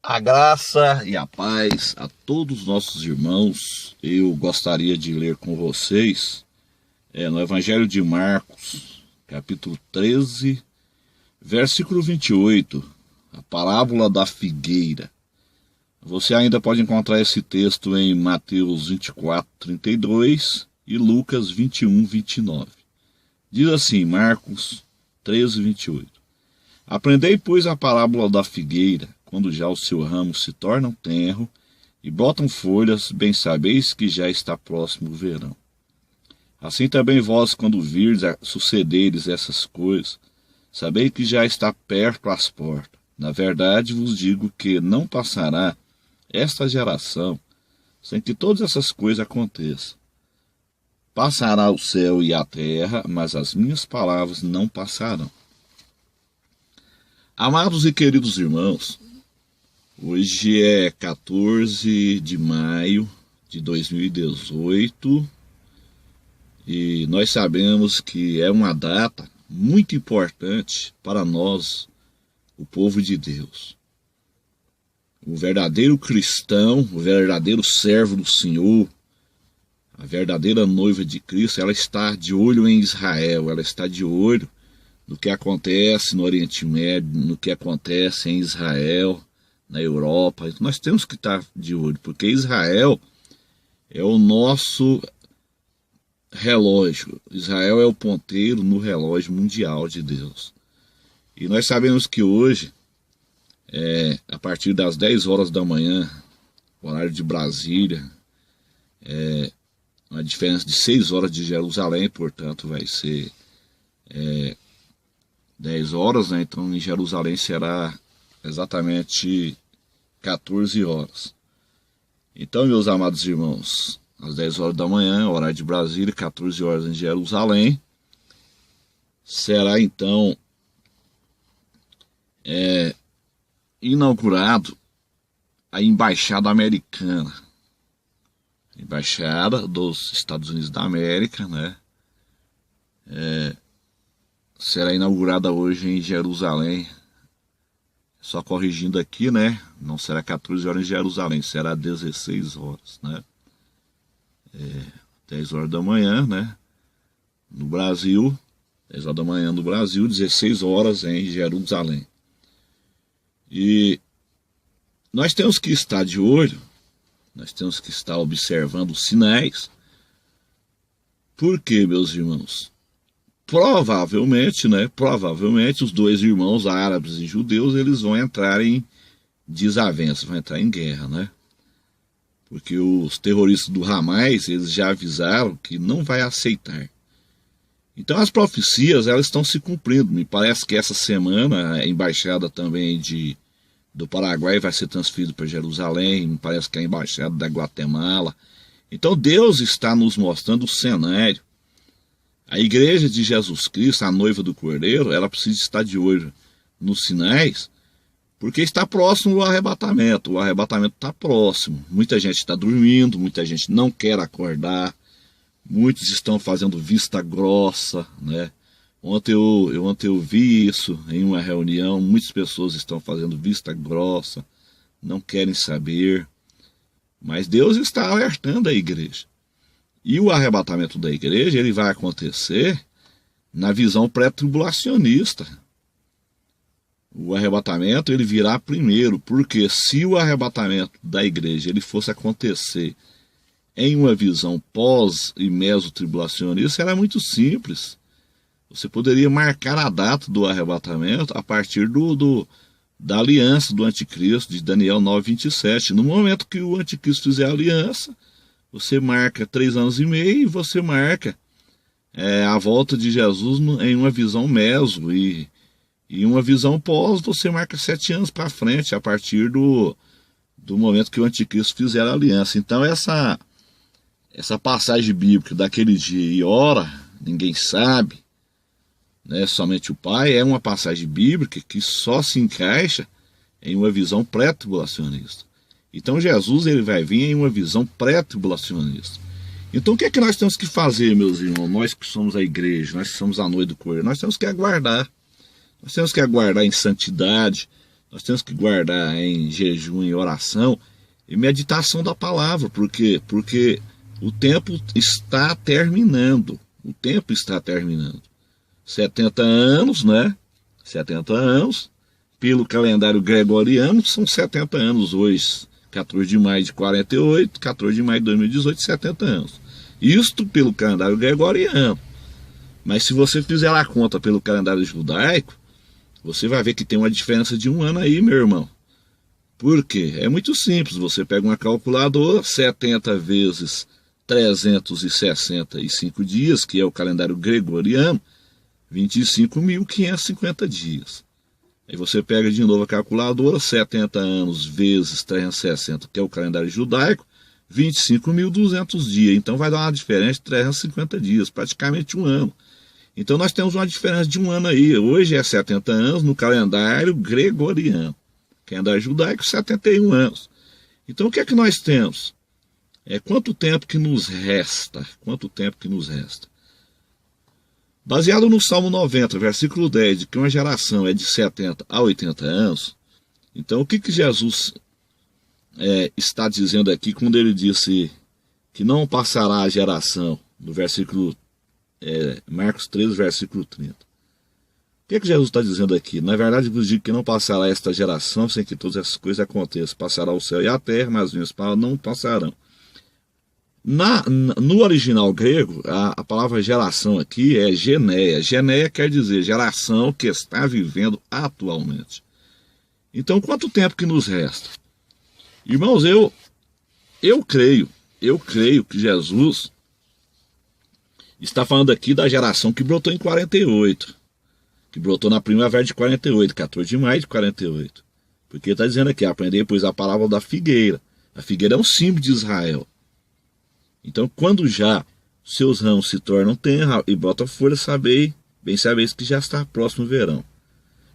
A graça e a paz a todos os nossos irmãos. Eu gostaria de ler com vocês no Evangelho de Marcos, capítulo 13, versículo 28, a parábola da figueira. Você ainda pode encontrar esse texto em Mateus 24, 32 e Lucas 21, 29. Diz assim, Marcos 13, 28. Aprendei, pois, a parábola da figueira. Quando já o seu ramo se torna tenro e botam folhas, bem sabeis que já está próximo o verão. Assim também vós, quando virdes sucederes essas coisas, sabeis que já está perto as portas. Na verdade vos digo que não passará esta geração sem que todas essas coisas aconteçam. Passará o céu e a terra, mas as minhas palavras não passarão. Amados e queridos irmãos, hoje é 14 de maio de 2018 e nós sabemos que é uma data muito importante para nós, o povo de Deus. O verdadeiro cristão, o verdadeiro servo do Senhor, a verdadeira noiva de Cristo, ela está de olho em Israel, ela está de olho no que acontece no Oriente Médio, no que acontece em Israel, na Europa. Então nós temos que estar de olho, porque Israel é o nosso relógio. Israel é o ponteiro no relógio mundial de Deus. E nós sabemos que hoje, a partir das 10 horas da manhã, horário de Brasília, uma diferença de 6 horas de Jerusalém, portanto vai ser 10 horas, né? Então em Jerusalém será exatamente 14 horas. Então, meus amados irmãos, às 10 horas da manhã, horário de Brasília, 14 horas em Jerusalém, será então inaugurado a Embaixada Americana, Embaixada dos Estados Unidos da América, né? Será inaugurada hoje em Jerusalém. Só corrigindo aqui, né? Não será 14 horas em Jerusalém, será 16 horas, né? 10 horas da manhã, né? No Brasil, 10 horas da manhã no Brasil, 16 horas em Jerusalém. E nós temos que estar de olho, nós temos que estar observando os sinais. Por quê, meus irmãos? Provavelmente, né? Provavelmente os dois irmãos árabes e judeus, eles vão entrar em desavença, vão entrar em guerra, né? Porque os terroristas do Hamas, eles já avisaram que não vai aceitar. Então as profecias, elas estão se cumprindo. Me parece que essa semana a embaixada também do Paraguai vai ser transferida para Jerusalém, me parece que a embaixada da Guatemala. Então Deus está nos mostrando o cenário. A igreja de Jesus Cristo, a noiva do Cordeiro, ela precisa estar de olho nos sinais, porque está próximo o arrebatamento. O arrebatamento está próximo. Muita gente está dormindo, muita gente não quer acordar, muitos estão fazendo vista grossa, né? Ontem eu vi isso em uma reunião, muitas pessoas estão fazendo vista grossa, não querem saber, mas Deus está alertando a igreja. E o arrebatamento da igreja, ele vai acontecer na visão pré-tribulacionista. O arrebatamento, ele virá primeiro, porque se o arrebatamento da igreja ele fosse acontecer em uma visão pós- e meso-tribulacionista, era muito simples. Você poderia marcar a data do arrebatamento a partir da aliança do anticristo, de Daniel 9:27. No momento que o anticristo fizer a aliança, você marca 3 anos e meio e você marca a volta de Jesus em uma visão meso. E uma visão pós, você marca 7 anos para frente, a partir do momento que o anticristo fizer a aliança. Então essa passagem bíblica daquele dia e hora, ninguém sabe, né, somente o Pai, é uma passagem bíblica que só se encaixa em uma visão pré-tribulacionista. Então Jesus, ele vai vir em uma visão pré-tribulacionista. Então o que é que nós temos que fazer, meus irmãos? Nós que somos a igreja, nós que somos a noiva do Cordeiro, nós temos que aguardar. Nós temos que aguardar em santidade, nós temos que guardar em jejum e oração e meditação da palavra. Por quê? Porque o tempo está terminando. O tempo está terminando. 70 anos, né? 70 anos. Pelo calendário gregoriano, são 70 anos hoje. 14 de maio de 48, 14 de maio de 2018, 70 anos. Isto pelo calendário gregoriano. Mas se você fizer a conta pelo calendário judaico, você vai ver que tem uma diferença de 1 ano aí, meu irmão. Por quê? É muito simples. Você pega uma calculadora, 70 vezes 365 dias, que é o calendário gregoriano, 25.550 dias. Aí você pega de novo a calculadora, 70 anos vezes 360, que é o calendário judaico, 25.200 dias. Então vai dar uma diferença de 350 dias, praticamente 1 ano. Então nós temos uma diferença de 1 ano aí. Hoje é 70 anos no calendário gregoriano. Calendário judaico, 71 anos. Então o que é que nós temos? Quanto tempo que nos resta? Quanto tempo que nos resta? Baseado no Salmo 90, versículo 10, de que uma geração é de 70 a 80 anos, então o que Jesus está dizendo aqui quando ele disse que não passará a geração, no versículo Marcos 13, versículo 30. O que Jesus está dizendo aqui? Na verdade, vos digo que não passará esta geração sem que todas essas coisas aconteçam. Passará o céu e a terra, mas as minhas palavras não passarão. No original grego, a palavra geração aqui é geneia. Geneia quer dizer geração que está vivendo atualmente. Então, quanto tempo que nos resta? Irmãos, eu creio que Jesus está falando aqui da geração que brotou em 48. Que brotou na primavera de 48, 14 de maio de 48. Porque está dizendo aqui, aprendei, pois, a palavra da figueira. A figueira é um símbolo de Israel. Então, quando já seus ramos se tornam tenra e brotam folhas, bem sabeis que já está próximo o verão.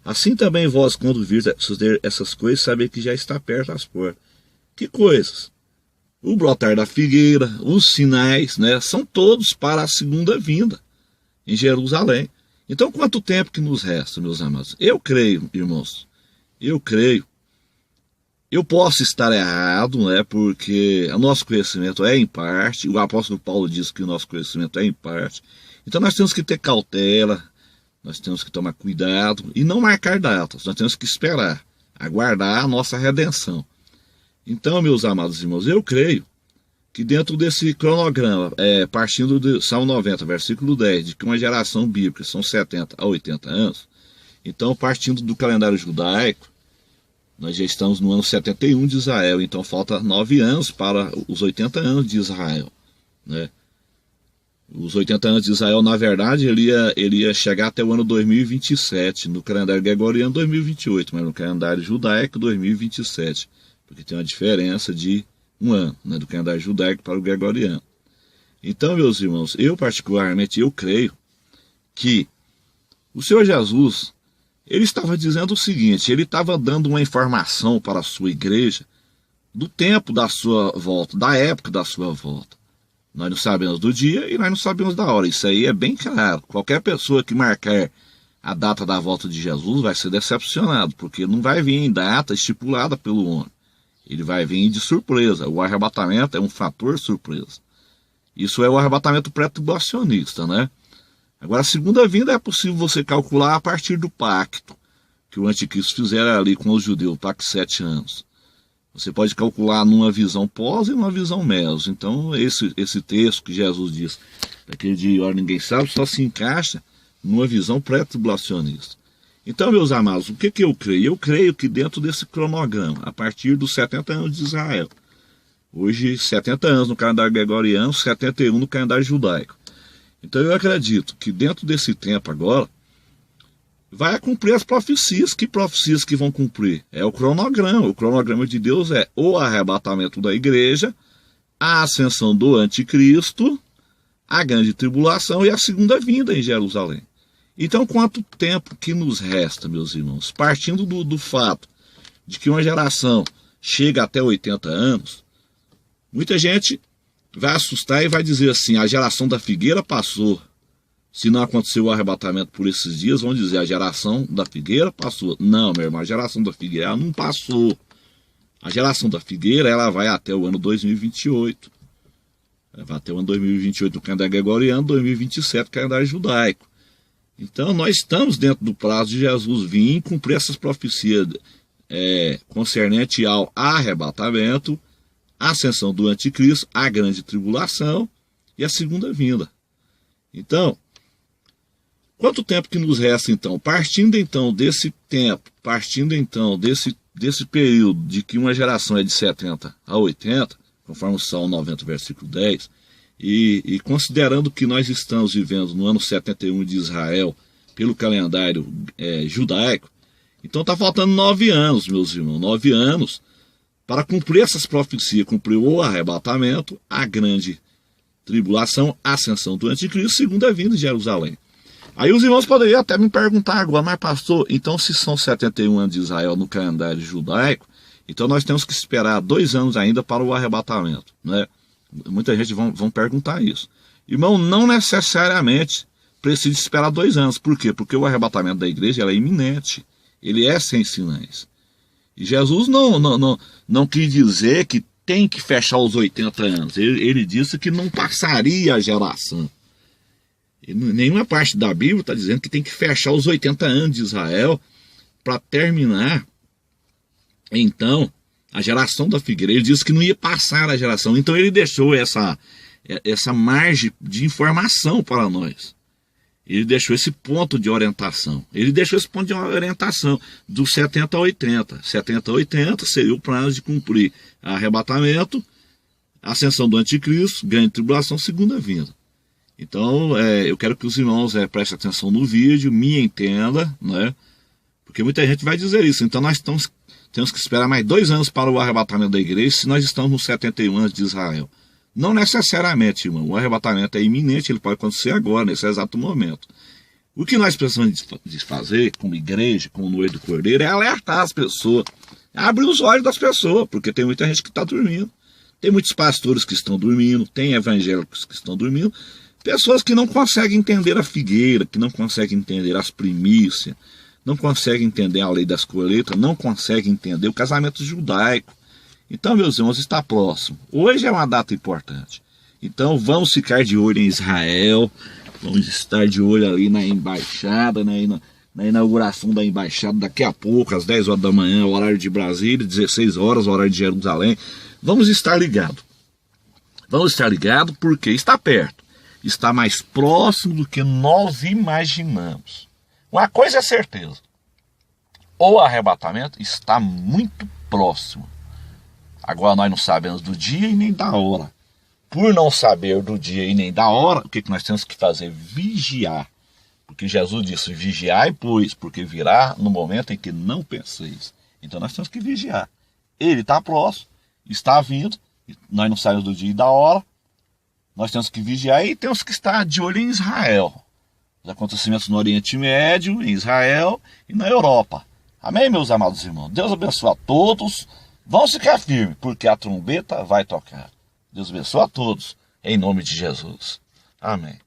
Assim também vós, quando virdes suceder essas coisas, sabeis que já está perto as portas. Que coisas? O brotar da figueira, os sinais, né, são todos para a segunda vinda em Jerusalém. Então, quanto tempo que nos resta, meus amados? Eu creio, irmãos, eu creio. Eu posso estar errado, né, porque o nosso conhecimento é em parte, o apóstolo Paulo diz que o nosso conhecimento é em parte, então nós temos que ter cautela, nós temos que tomar cuidado e não marcar datas, nós temos que esperar, aguardar a nossa redenção. Então, meus amados irmãos, eu creio que dentro desse cronograma, partindo do Salmo 90, versículo 10, de que uma geração bíblica são 70 a 80 anos, então partindo do calendário judaico, nós já estamos no ano 71 de Israel, então falta 9 anos para os 80 anos de Israel, né? Os 80 anos de Israel, na verdade, ele ia chegar até o ano 2027, no calendário gregoriano 2028, mas no calendário judaico 2027, porque tem uma diferença de 1 ano, né, do calendário judaico para o gregoriano. Então, meus irmãos, eu particularmente, eu creio que o Senhor Jesus, ele estava dizendo o seguinte, ele estava dando uma informação para a sua igreja do tempo da sua volta, da época da sua volta. Nós não sabemos do dia e nós não sabemos da hora. Isso aí é bem claro. Qualquer pessoa que marcar a data da volta de Jesus vai ser decepcionado, porque não vai vir em data estipulada pelo homem. Ele vai vir de surpresa. O arrebatamento é um fator surpresa. Isso é o arrebatamento pré-tribulacionista, né? Agora, a segunda vinda é possível você calcular a partir do pacto que o anticristo fizeram ali com os judeus, o pacto de 7 anos. Você pode calcular numa visão pós e numa visão meso. Então, esse texto que Jesus diz, daquele dia e hora ninguém sabe, só se encaixa numa visão pré-tribulacionista. Então, meus amados, o que eu creio? Eu creio que dentro desse cronograma, a partir dos 70 anos de Israel, hoje 70 anos no calendário gregoriano, 71 no calendário judaico. Então eu acredito que dentro desse tempo agora, vai cumprir as profecias. Que profecias que vão cumprir? É o cronograma. O cronograma de Deus é o arrebatamento da igreja, a ascensão do anticristo, a grande tribulação e a segunda vinda em Jerusalém. Então, quanto tempo que nos resta, meus irmãos? Partindo do fato de que uma geração chega até 80 anos, muita gente vai assustar e vai dizer assim, a geração da figueira passou. Se não aconteceu o arrebatamento por esses dias, vão dizer, a geração da figueira passou. Não, meu irmão, a geração da figueira ela não passou. A geração da figueira, ela vai até o ano 2028. Ela vai até o ano 2028 no calendário gregoriano, 2027 no calendário judaico. Então, nós estamos dentro do prazo de Jesus vir cumprir essas profecias concernente ao arrebatamento, a ascensão do anticristo, a grande tribulação e a segunda vinda. Então, quanto tempo que nos resta então? Partindo então desse tempo, desse período de que uma geração é de 70 a 80, conforme o Salmo 90, versículo 10, e considerando que nós estamos vivendo no ano 71 de Israel, pelo calendário judaico, então está faltando 9 anos, meus irmãos, 9 anos, para cumprir essas profecias, cumprir o arrebatamento, a grande tribulação, a ascensão do anticristo, segunda vinda de Jerusalém. Aí os irmãos poderiam até me perguntar agora, mas pastor, então se são 71 anos de Israel no calendário judaico, então nós temos que esperar 2 anos ainda para o arrebatamento, né? Muita gente vão perguntar isso. Irmão, não necessariamente precisa esperar 2 anos. Por quê? Porque o arrebatamento da igreja é iminente. Ele é sem sinais. E Jesus não quis dizer que tem que fechar os 80 anos. Ele disse que não passaria a geração. E nenhuma parte da Bíblia está dizendo que tem que fechar os 80 anos de Israel para terminar, então, a geração da figueira. Ele disse que não ia passar a geração. Então ele deixou essa margem de informação para nós. Ele deixou esse ponto de orientação. Ele deixou esse ponto de orientação dos 70 a 80. 70 a 80 seria o prazo de cumprir arrebatamento, ascensão do anticristo, grande tribulação, segunda vinda. Então, eu quero que os irmãos prestem atenção no vídeo, me entendam, né? Porque muita gente vai dizer isso. Então nós temos que esperar mais 2 anos para o arrebatamento da igreja se nós estamos nos 71 anos de Israel. Não necessariamente, irmão. O arrebatamento é iminente, ele pode acontecer agora, nesse exato momento. O que nós precisamos de fazer, como igreja, como noivo do Cordeiro, é alertar as pessoas, abrir os olhos das pessoas, porque tem muita gente que está dormindo. Tem muitos pastores que estão dormindo, tem evangélicos que estão dormindo, pessoas que não conseguem entender a figueira, que não conseguem entender as primícias, não conseguem entender a lei das colheitas, não conseguem entender o casamento judaico. Então, meus irmãos, está próximo. Hoje é uma data importante. Então, vamos ficar de olho em Israel, vamos estar de olho ali na embaixada, na inauguração da embaixada daqui a pouco, às 10 horas da manhã, horário de Brasília, 16 horas, horário de Jerusalém. Vamos estar ligados. Vamos estar ligados porque está perto. Está mais próximo do que nós imaginamos. Uma coisa é certeza. O arrebatamento está muito próximo. Agora nós não sabemos do dia e nem da hora. Por não saber do dia e nem da hora, o que nós temos que fazer? Vigiar. Porque Jesus disse, vigiai, pois, porque virá no momento em que não penseis. Então nós temos que vigiar. Ele está próximo, está vindo, nós não sabemos do dia e da hora. Nós temos que vigiar e temos que estar de olho em Israel. Os acontecimentos no Oriente Médio, em Israel e na Europa. Amém, meus amados irmãos? Deus abençoe a todos. Vamos ficar firmes, porque a trombeta vai tocar. Deus abençoe a todos, em nome de Jesus. Amém.